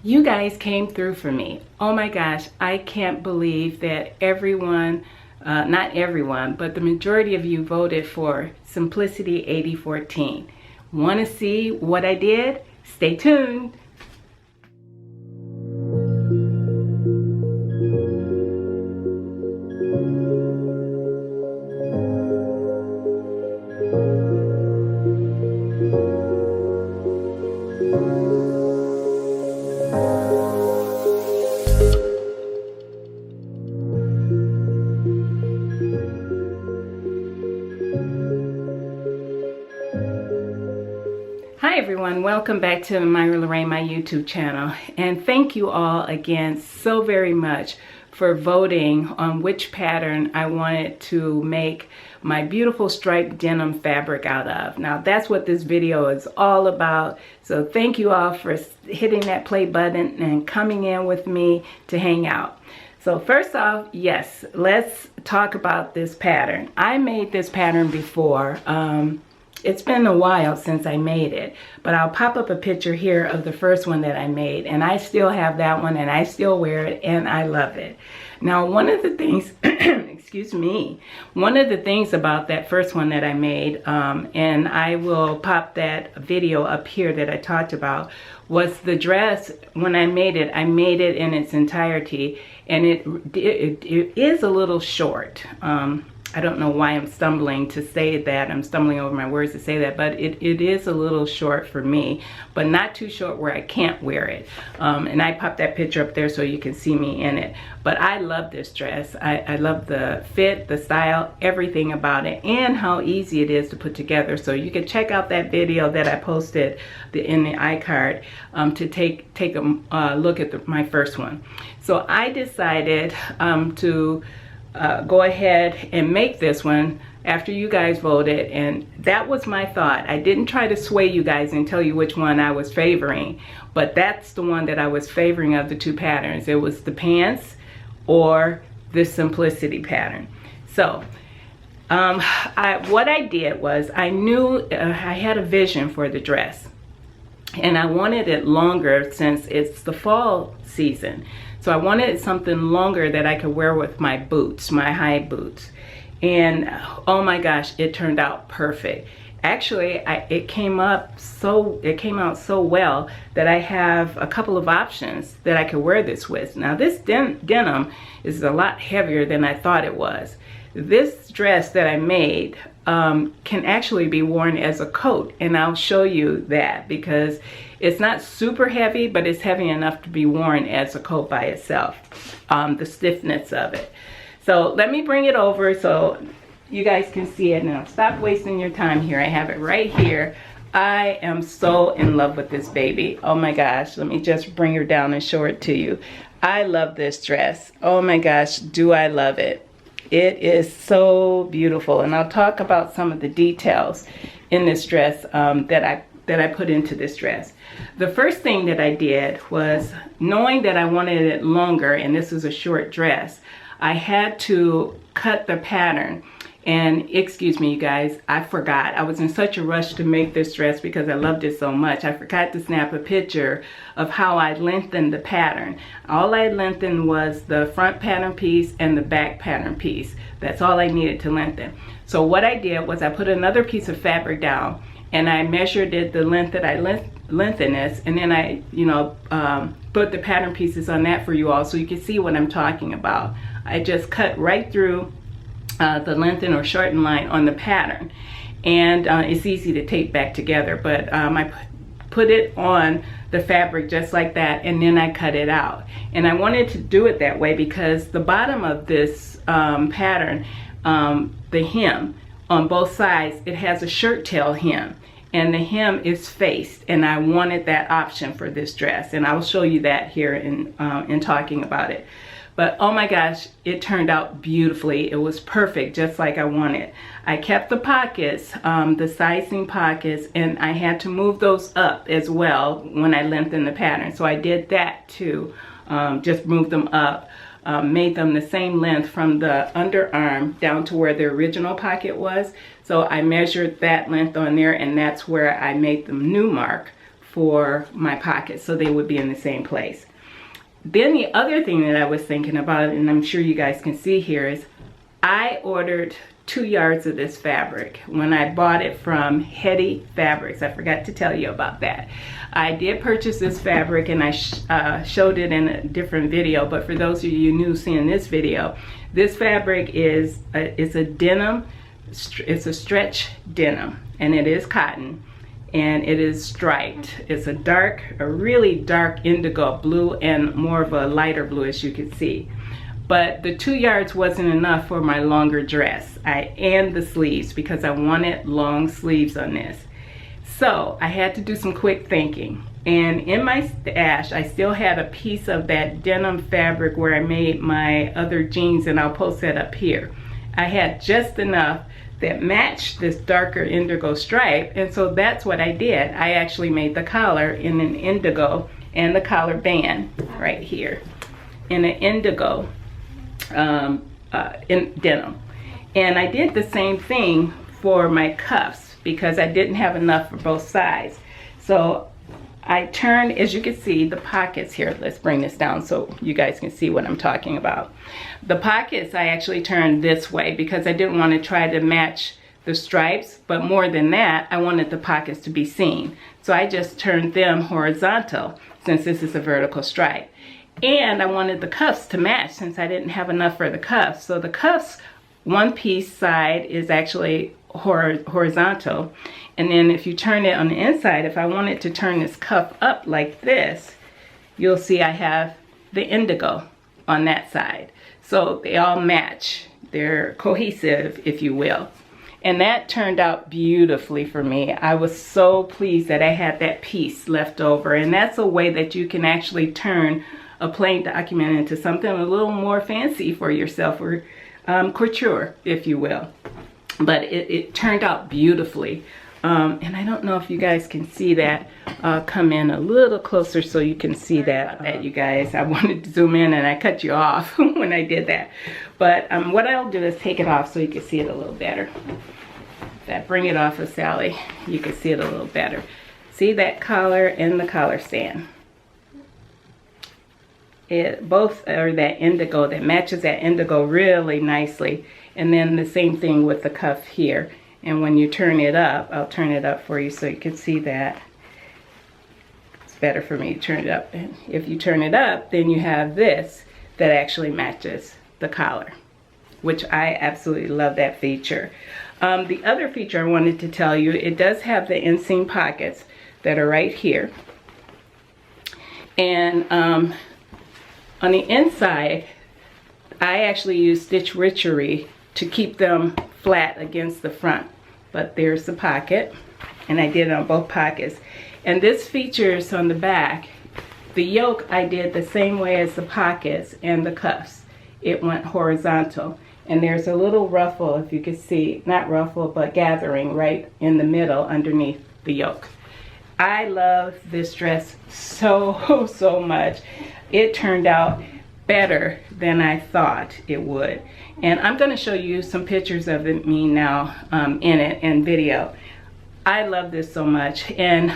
You guys came through for me. Oh my gosh, I can't believe that everyone, not everyone, but the majority of you voted for Simplicity 8014. Want to see what I did? Stay tuned. Hi everyone, welcome back to Myra Lorraine, my YouTube channel, and thank you all again so very much for voting on which pattern I wanted to make my beautiful striped denim fabric out of. Now that's what this video is all about, so thank you all for hitting that play button and coming in with me to hang out. So first off, yes, let's talk about this pattern. I made this pattern before. It's been a while since I made it, but I'll pop up a picture here of the first one that I made, and I still have that one and I still wear it and I love it. Now, one of the things, excuse me, one of the things about that first one that I made, and I will pop that video up here that I talked about, was the dress. When I made it in its entirety, and it is a little short. I don't know why I'm stumbling to say that. I'm stumbling over my words to say that, but it is a little short for me, but not too short where I can't wear it. And I popped that picture up there so you can see me in it. But I love this dress. I love the fit, the style, everything about it, and how easy it is to put together. So you can check out that video that I posted in the iCard to take a look at my first one. So I decided to go ahead and make this one after you guys voted, and that was my thought. I didn't try to sway you guys and tell you which one I was favoring, but that's the one that I was favoring of the two patterns. It was the pants or the simplicity pattern. So what I did was, I knew I had a vision for the dress, and I wanted it longer since it's the fall season. So I wanted something longer that I could wear with my boots, my high boots. And oh my gosh, it turned out perfect. Actually, it came out so well that I have a couple of options that I could wear this with. Now this denim is a lot heavier than I thought it was. This dress that I made can actually be worn as a coat, and I'll show you that, because it's not super heavy, but it's heavy enough to be worn as a coat by itself, the stiffness of it. So let me bring it over so you guys can see it. Now stop wasting your time here. I have it right here. I am so in love with this baby. Oh my gosh, let me just bring her down and show it to you. I love this dress. Oh my gosh, do I love it. It is so beautiful, and I'll talk about some of the details in this dress that I put into this dress. The first thing that I did was, knowing that I wanted it longer and this is a short dress, I had to cut the pattern. And excuse me, you guys, I forgot. I was in such a rush to make this dress because I loved it so much. I forgot to snap a picture of how I lengthened the pattern. All I lengthened was the front pattern piece and the back pattern piece. That's all I needed to lengthen. So what I did was, I put another piece of fabric down and I measured it, the length that I lengthened this, and then I, put the pattern pieces on that for you all so you can see what I'm talking about. I just cut right through the lengthen or shorten line on the pattern, and it's easy to tape back together, but I put it on the fabric just like that, and then I cut it out. And I wanted to do it that way because the bottom of this pattern, the hem on both sides, it has a shirt tail hem, and the hem is faced, and I wanted that option for this dress, and I'll show you that here in talking about it. But oh my gosh, it turned out beautifully. It was perfect, just like I wanted. I kept the pockets, the sizing pockets, and I had to move those up as well when I lengthened the pattern. So I did that too, just moved them up, made them the same length from the underarm down to where the original pocket was. So I measured that length on there, and that's where I made the new mark for my pockets so they would be in the same place. Then the other thing that I was thinking about, and I'm sure you guys can see here, is I ordered 2 yards of this fabric when I bought it from Heddy Fabrics. I forgot to tell you about that. I did purchase this fabric, and I showed it in a different video, but for those of you new seeing this video, this fabric is a denim. It's a stretch denim, and it is cotton, and it is striped. It's a really dark indigo blue and more of a lighter blue, as you can see. But the 2 yards wasn't enough for my longer dress and the sleeves, because I wanted long sleeves on this. So I had to do some quick thinking. And in my stash, I still had a piece of that denim fabric where I made my other jeans, and I'll post that up here. I had just enough that matched this darker indigo stripe, and so that's what I did. I actually made the collar in an indigo and the collar band right here in an indigo in denim. And I did the same thing for my cuffs because I didn't have enough for both sides. So I turned, as you can see, the pockets here. Let's bring this down so you guys can see what I'm talking about. The pockets I actually turned this way because I didn't want to try to match the stripes, but more than that, I wanted the pockets to be seen. So I just turned them horizontal since this is a vertical stripe. And I wanted the cuffs to match since I didn't have enough for the cuffs. So the cuffs, one piece side is actually horizontal, and then if you turn it on the inside, if I wanted to turn this cuff up like this, you'll see I have the indigo on that side. So they all match. They're cohesive, if you will. And that turned out beautifully for me. I was so pleased that I had that piece left over, and that's a way that you can actually turn a plain document into something a little more fancy for yourself, or couture, if you will. But it turned out beautifully. And I don't know if you guys can see that. Come in a little closer so you can see that, you guys. I wanted to zoom in and I cut you off when I did that. But what I'll do is take it off so you can see it a little better. If I bring it off of Sally, you can see it a little better. See that collar and the collar stand. Both are that indigo, that matches that indigo really nicely. And then the same thing with the cuff here. And when you turn it up, I'll turn it up for you so you can see that. It's better for me to turn it up. And if you turn it up, then you have this that actually matches the collar, which I absolutely love that feature. The other feature I wanted to tell you, it does have the inseam pockets that are right here. And on the inside, I actually use Stitch Richery to keep them flat against the front. But there's the pocket, and I did it on both pockets. And this features on the back, the yoke I did the same way as the pockets and the cuffs. It went horizontal. And there's a little ruffle, if you can see, not ruffle, but gathering right in the middle underneath the yoke. I love this dress so much. It turned out better than I thought it would. And I'm going to show you some pictures of me now in it and video. I love this so much. And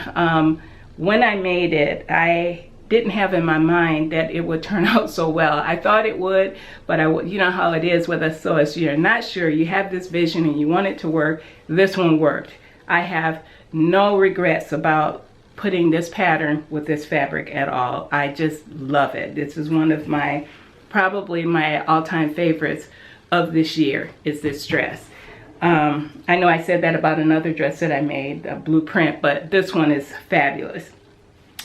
when I made it, I didn't have in my mind that it would turn out so well. I thought it would, but you know how it is with us sewists. You're not sure. You have this vision and you want it to work. This one worked. I have no regrets about putting this pattern with this fabric at all. I just love it. This is one of my, probably my all-time favorites of this year, is this dress. I know I said that about another dress that I made, a blueprint, but this one is fabulous.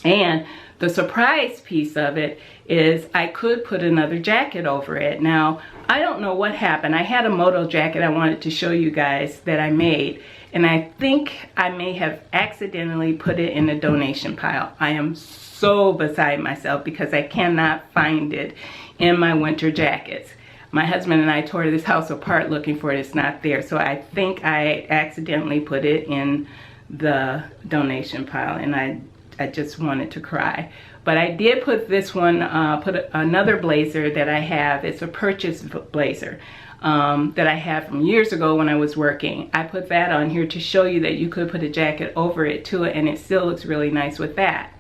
And the surprise piece of it is I could put another jacket over it. Now, I don't know what happened. I had a moto jacket I wanted to show you guys that I made, and I think I may have accidentally put it in the donation pile. I am so beside myself because I cannot find it in my winter jackets. My husband and I tore this house apart looking for it. It's not there. So I think I accidentally put it in the donation pile, and I just wanted to cry. But I did put this one, another blazer that I have. It's a purchase blazer that I had from years ago when I was working. I put that on here to show you that you could put a jacket over it too, and it still looks really nice with that.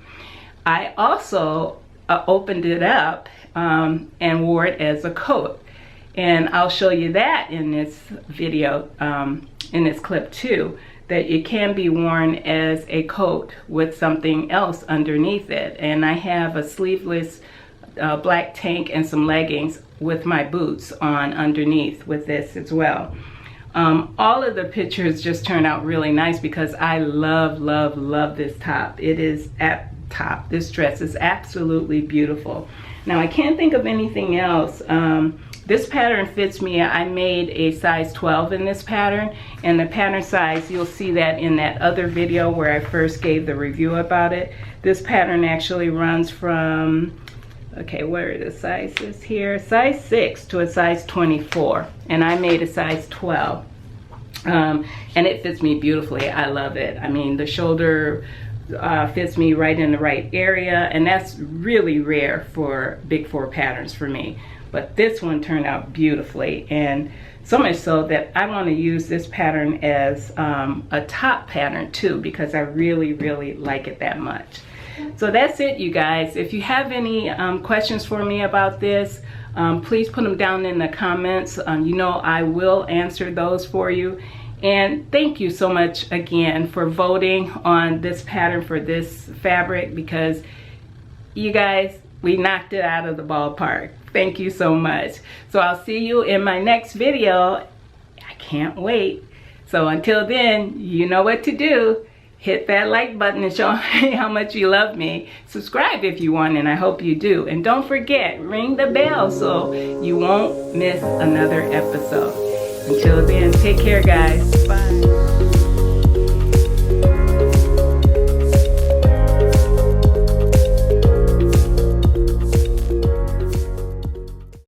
I also opened it up and wore it as a coat. And I'll show you that in this video, in this clip too, that it can be worn as a coat with something else underneath it. And I have a sleeveless black tank and some leggings with my boots on underneath with this as well. All of the pictures just turned out really nice because I love, love, love this top. It is this dress is absolutely beautiful. Now I can't think of anything else. This pattern fits me. I made a size 12 in this pattern, and the pattern size, you'll see that in that other video where I first gave the review about it. This pattern actually runs from, okay, where are the sizes here? Size 6 to a size 24, and I made a size 12. And it fits me beautifully. I love it. I mean, the shoulder fits me right in the right area, and that's really rare for big 4 patterns for me. But this one turned out beautifully, and so much so that I want to use this pattern as a top pattern too, because I really, really like it that much. So that's it, you guys. If you have any questions for me about this, please put them down in the comments. You know I will answer those for you. And thank you so much again for voting on this pattern for this fabric, because you guys, we knocked it out of the ballpark. Thank you so much. So I'll see you in my next video. I can't wait. So until then, you know what to do. Hit that like button and show me how much you love me. Subscribe if you want, and I hope you do. And don't forget, ring the bell so you won't miss another episode. Until then, take care, guys. Bye.